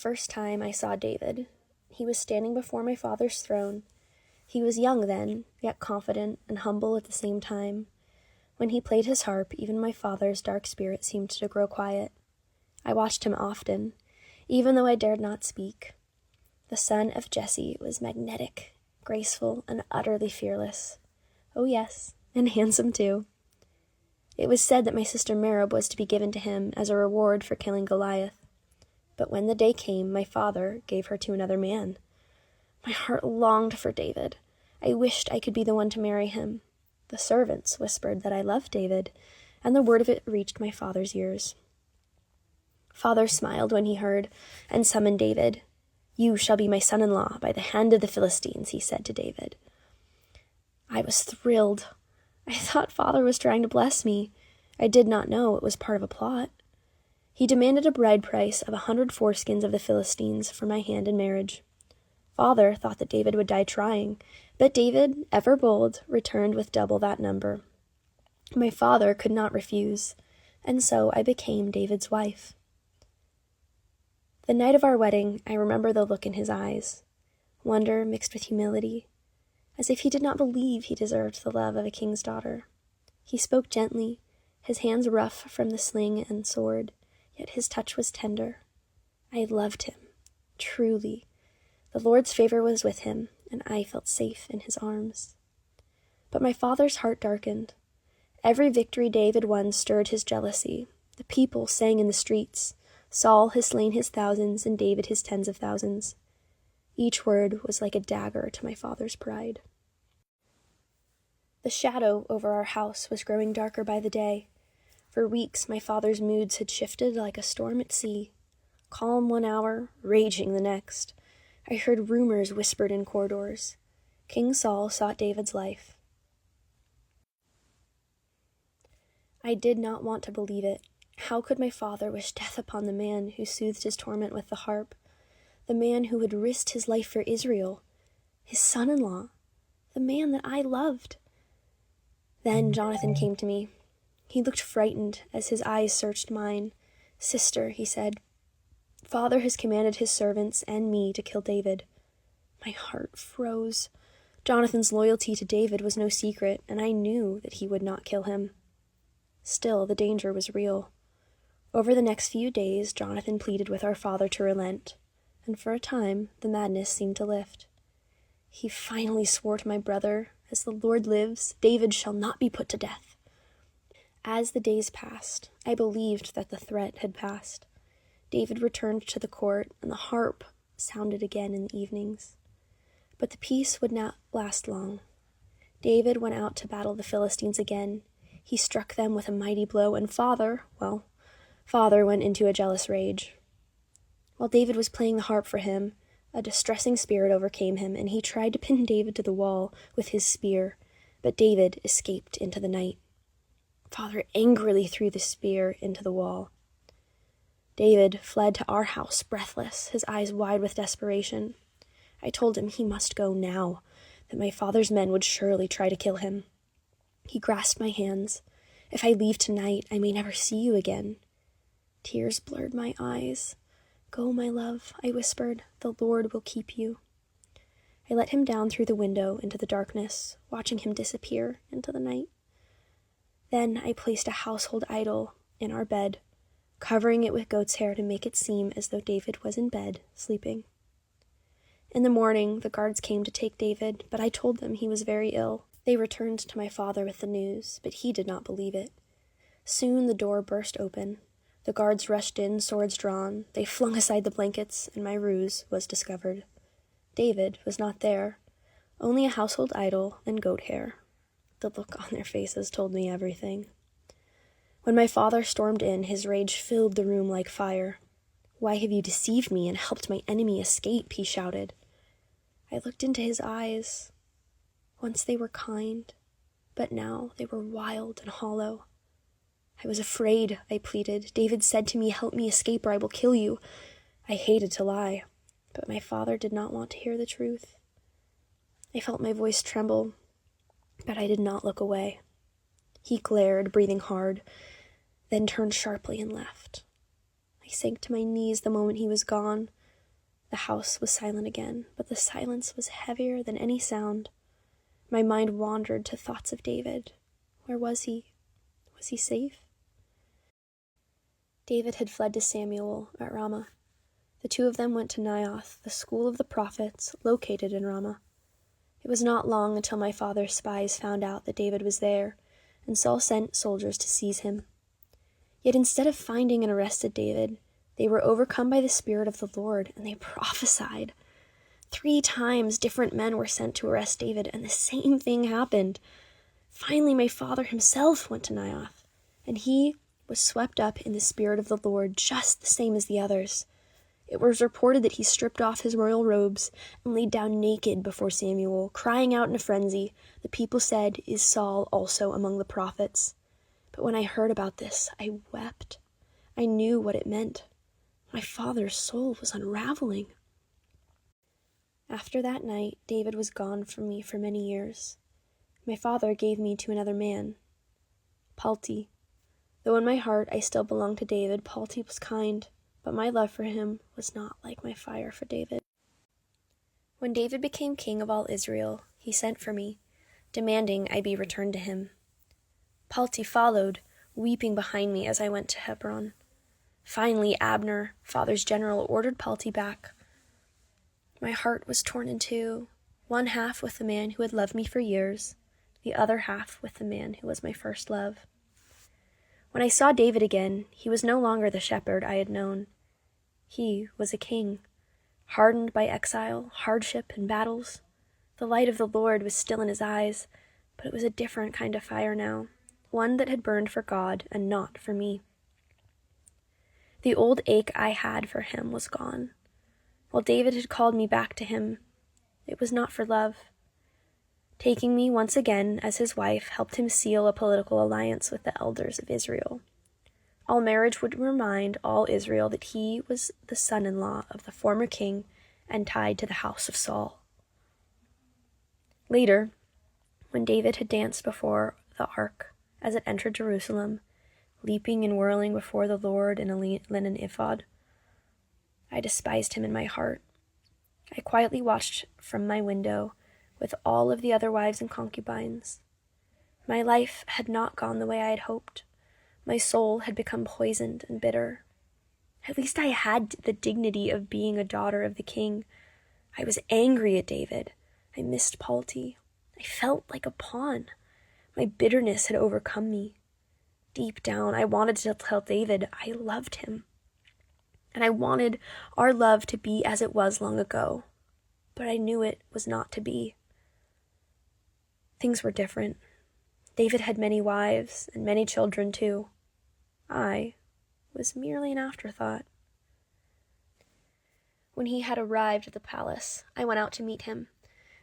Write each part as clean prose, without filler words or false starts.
first time I saw David. He was standing before my father's throne. He was young then, yet confident and humble at the same time. When he played his harp, even my father's dark spirit seemed to grow quiet. I watched him often, even though I dared not speak. The son of Jesse was magnetic, graceful, and utterly fearless. Oh yes, and handsome too. It was said that my sister Merab was to be given to him as a reward for killing Goliath. But when the day came, my father gave her to another man. My heart longed for David. I wished I could be the one to marry him. The servants whispered that I loved David, and the word of it reached my father's ears. Father smiled when he heard, and summoned David. "You shall be my son-in-law by the hand of the Philistines," he said to David. I was thrilled. I thought Father was trying to bless me. I did not know it was part of a plot. He demanded a bride price of 100 foreskins of the Philistines for my hand in marriage. Father thought that David would die trying, but David, ever bold, returned with double that number. My father could not refuse, and so I became David's wife. The night of our wedding, I remember the look in his eyes, wonder mixed with humility, as if he did not believe he deserved the love of a king's daughter. He spoke gently, his hands rough from the sling and sword, yet his touch was tender. I loved him, truly. The Lord's favor was with him, and I felt safe in his arms. But my father's heart darkened. Every victory David won stirred his jealousy. The people sang in the streets, "Saul has slain his thousands, and David his tens of thousands." Each word was like a dagger to my father's pride. The shadow over our house was growing darker by the day. For weeks my father's moods had shifted like a storm at sea. Calm one hour, raging the next. I heard rumors whispered in corridors. King Saul sought David's life. I did not want to believe it. How could my father wish death upon the man who soothed his torment with the harp? The man who had risked his life for Israel? His son-in-law? The man that I loved? Then Jonathan came to me. He looked frightened as his eyes searched mine. "Sister," he said, "Father has commanded his servants and me to kill David." My heart froze. Jonathan's loyalty to David was no secret, and I knew that he would not kill him. Still, the danger was real. Over the next few days, Jonathan pleaded with our father to relent, and for a time, the madness seemed to lift. He finally swore to my brother, "As the Lord lives, David shall not be put to death." As the days passed, I believed that the threat had passed. David returned to the court, and the harp sounded again in the evenings. But the peace would not last long. David went out to battle the Philistines again. He struck them with a mighty blow, and Father went into a jealous rage. While David was playing the harp for him, a distressing spirit overcame him, and he tried to pin David to the wall with his spear, but David escaped into the night. Father angrily threw the spear into the wall. David fled to our house, breathless, his eyes wide with desperation. I told him he must go now, that my father's men would surely try to kill him. He grasped my hands. "If I leave tonight, I may never see you again." Tears blurred my eyes. "Go, my love," I whispered. "The Lord will keep you." I let him down through the window into the darkness, watching him disappear into the night. Then I placed a household idol in our bed, covering it with goat's hair to make it seem as though David was in bed, sleeping. In the morning, the guards came to take David, but I told them he was very ill. They returned to my father with the news, but he did not believe it. Soon the door burst open. The guards rushed in, swords drawn. They flung aside the blankets, and my ruse was discovered. David was not there, only a household idol and goat hair. The look on their faces told me everything. When my father stormed in, his rage filled the room like fire. "Why have you deceived me and helped my enemy escape?" he shouted. I looked into his eyes. Once they were kind, but now they were wild and hollow. "I was afraid," I pleaded. "David said to me, 'Help me escape or I will kill you.' I hated to lie, but my father did not want to hear the truth. I felt my voice tremble, but I did not look away. He glared, breathing hard, then turned sharply and left. I sank to my knees the moment he was gone. The house was silent again, but the silence was heavier than any sound. My mind wandered to thoughts of David. Where was he? Was he safe? David had fled to Samuel at Ramah. The two of them went to Naioth, the school of the prophets, located in Ramah. It was not long until my father's spies found out that David was there, and Saul sent soldiers to seize him. Yet instead of finding and arrested David, they were overcome by the Spirit of the Lord, and they prophesied. 3 times different men were sent to arrest David, and the same thing happened. Finally, my father himself went to Naioth, and he was swept up in the Spirit of the Lord just the same as the others. It was reported that he stripped off his royal robes and laid down naked before Samuel, crying out in a frenzy. The people said, "Is Saul also among the prophets?" But when I heard about this, I wept. I knew what it meant. My father's soul was unraveling. After that night, David was gone from me for many years. My father gave me to another man, Palti. Though in my heart I still belonged to David, Palti was kind, but my love for him was not like my fire for David. When David became king of all Israel, he sent for me, demanding I be returned to him. Palti followed, weeping behind me as I went to Hebron. Finally, Abner, father's general, ordered Palti back. My heart was torn in two, one half with the man who had loved me for years, the other half with the man who was my first love. When I saw David again, he was no longer the shepherd I had known. He was a king, hardened by exile, hardship, and battles. The light of the Lord was still in his eyes, but it was a different kind of fire now, one that had burned for God and not for me. The old ache I had for him was gone. While David had called me back to him, it was not for love. Taking me once again as his wife helped him seal a political alliance with the elders of Israel. All marriage would remind all Israel that he was the son-in-law of the former king and tied to the house of Saul. Later, when David had danced before the ark as it entered Jerusalem, leaping and whirling before the Lord in a linen ephod, I despised him in my heart. I quietly watched from my window with all of the other wives and concubines. My life had not gone the way I had hoped. My soul had become poisoned and bitter. At least I had the dignity of being a daughter of the king. I was angry at David. I missed Palti. I felt like a pawn. My bitterness had overcome me. Deep down, I wanted to tell David I loved him. And I wanted our love to be as it was long ago. But I knew it was not to be. Things were different. David had many wives and many children too. I was merely an afterthought. When he had arrived at the palace, I went out to meet him.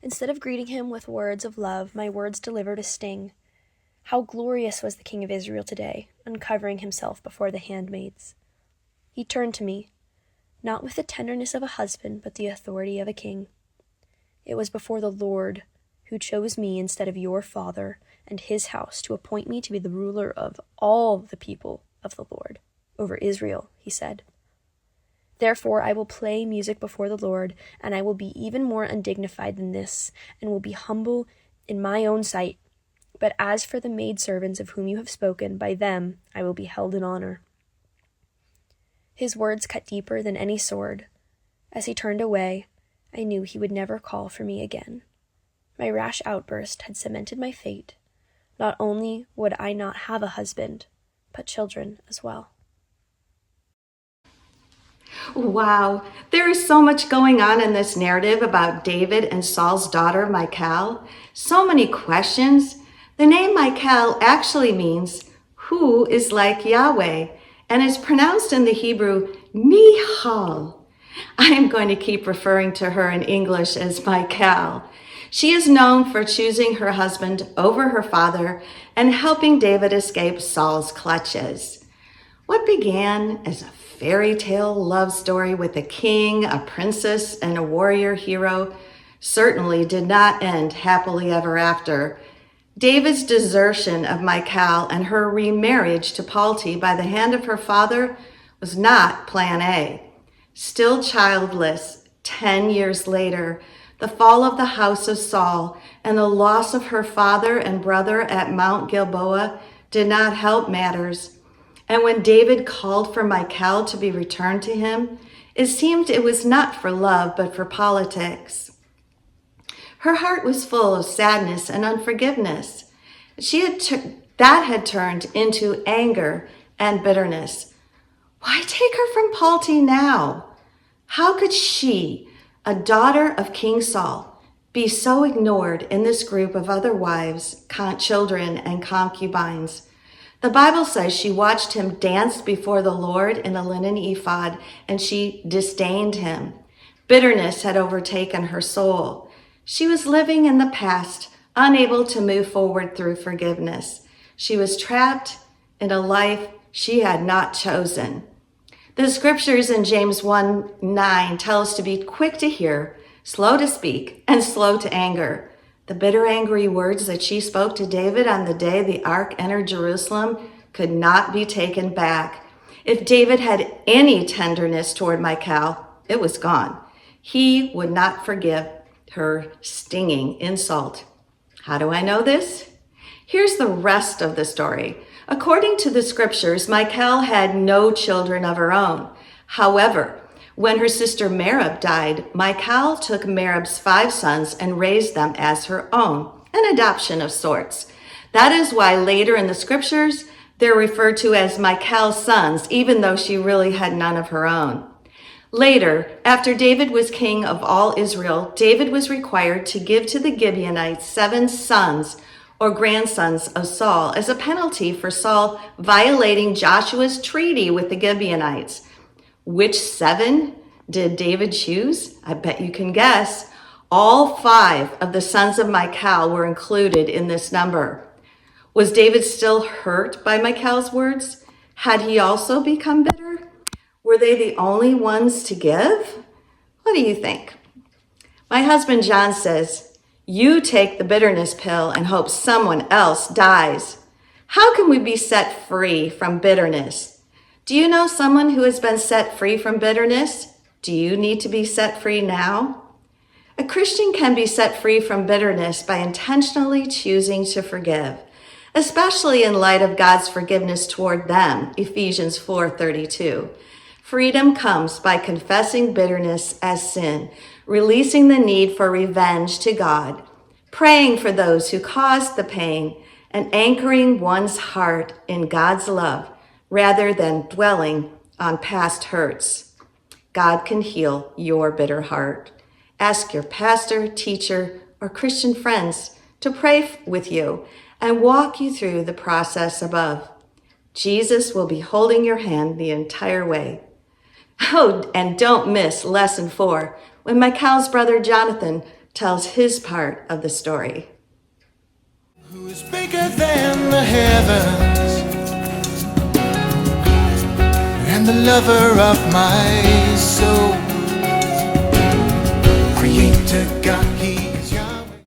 Instead of greeting him with words of love, my words delivered a sting. How glorious was the king of Israel today, uncovering himself before the handmaids. He turned to me, not with the tenderness of a husband, but the authority of a king. It was before the Lord, who chose me instead of your father and his house to appoint me to be the ruler of all the people of the Lord over Israel, he said. Therefore I will play music before the Lord, and I will be even more undignified than this, and will be humble in my own sight. But as for the maidservants of whom you have spoken, by them I will be held in honor. His words cut deeper than any sword. As he turned away, I knew he would never call for me again. My rash outburst had cemented my fate. Not only would I not have a husband, but children as well. Wow, there is so much going on in this narrative about David and Saul's daughter, Michal. So many questions. The name Michal actually means who is like Yahweh, and is pronounced in the Hebrew, Michal. I am going to keep referring to her in English as Michal. She is known for choosing her husband over her father and helping David escape Saul's clutches. What began as a fairy tale love story with a king, a princess, and a warrior hero certainly did not end happily ever after. David's desertion of Michal and her remarriage to Palti by the hand of her father was not plan A. Still childless, 10 years later, the fall of the house of Saul and the loss of her father and brother at Mount Gilboa did not help matters. And when David called for Michal to be returned to him, it seemed it was not for love, but for politics. Her heart was full of sadness and unforgiveness. That had turned into anger and bitterness. Why take her from Palti now? How could she, a daughter of King Saul, be so ignored in this group of other wives, children, and concubines? The Bible says she watched him dance before the Lord in a linen ephod, and she disdained him. Bitterness had overtaken her soul. She was living in the past, unable to move forward through forgiveness. She was trapped in a life she had not chosen. The scriptures in James 1:9 tell us to be quick to hear, slow to speak, and slow to anger. The bitter, angry words that she spoke to David on the day the ark entered Jerusalem could not be taken back. If David had any tenderness toward Michal, it was gone. He would not forgive her stinging insult. How do I know this? Here's the rest of the story. According to the scriptures, Michal had no children of her own. However, when her sister Merab died, Michal took Merab's 5 sons and raised them as her own, an adoption of sorts. That is why later in the scriptures, they're referred to as Michal's sons, even though she really had none of her own. Later, after David was king of all Israel, David was required to give to the Gibeonites 7 sons or grandsons of Saul as a penalty for Saul violating Joshua's treaty with the Gibeonites. Which 7 did David choose? I bet you can guess. All 5 of the sons of Michal were included in this number. Was David still hurt by Michal's words? Had he also become bitter? Were they the only ones to give? What do you think? My husband John says, you take the bitterness pill and hope someone else dies. How can we be set free from bitterness? Do you know someone who has been set free from bitterness? Do you need to be set free now? A Christian can be set free from bitterness by intentionally choosing to forgive, especially in light of God's forgiveness toward them, Ephesians 4:32. Freedom comes by confessing bitterness as sin, releasing the need for revenge to God, praying for those who caused the pain, and anchoring one's heart in God's love rather than dwelling on past hurts. God can heal your bitter heart. Ask your pastor, teacher, or Christian friends to pray with you and walk you through the process above. Jesus will be holding your hand the entire way. Oh, and don't miss lesson 4 when Michal's brother Jonathan tells his part of the story. Who is bigger than the heavens and the lover of my soul? Creator God.